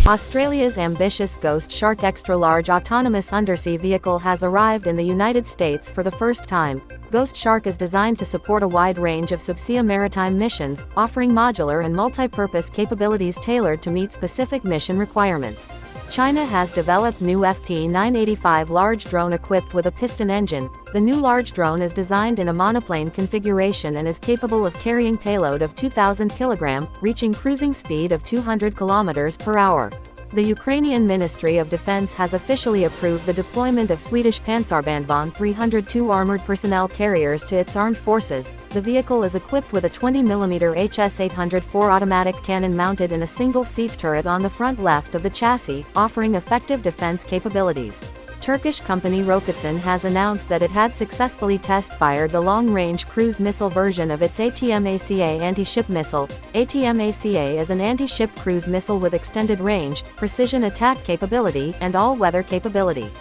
Australia's ambitious Ghost Shark extra-large autonomous undersea vehicle has arrived in the United States for the first time. Ghost Shark is designed to support a wide range of subsea maritime missions, offering modular and multi-purpose capabilities tailored to meet specific mission requirements. China has developed new FP-985 large drone equipped with a piston engine. The new large drone is designed in a monoplane configuration and is capable of carrying payload of 2,000 kg, reaching cruising speed of 200 km per hour. The Ukrainian Ministry of Defense has officially approved the deployment of Swedish Pansarbandvagn 302 armored personnel carriers to its armed forces. The vehicle is equipped with a 20mm HS-804 automatic cannon mounted in a single-seat turret on the front left of the chassis, offering effective defense capabilities. Turkish company Roketsan has announced that it had successfully test-fired the long-range cruise missile version of its ATMACA anti-ship missile. ATMACA is an anti-ship cruise missile with extended range, precision attack capability, and all-weather capability.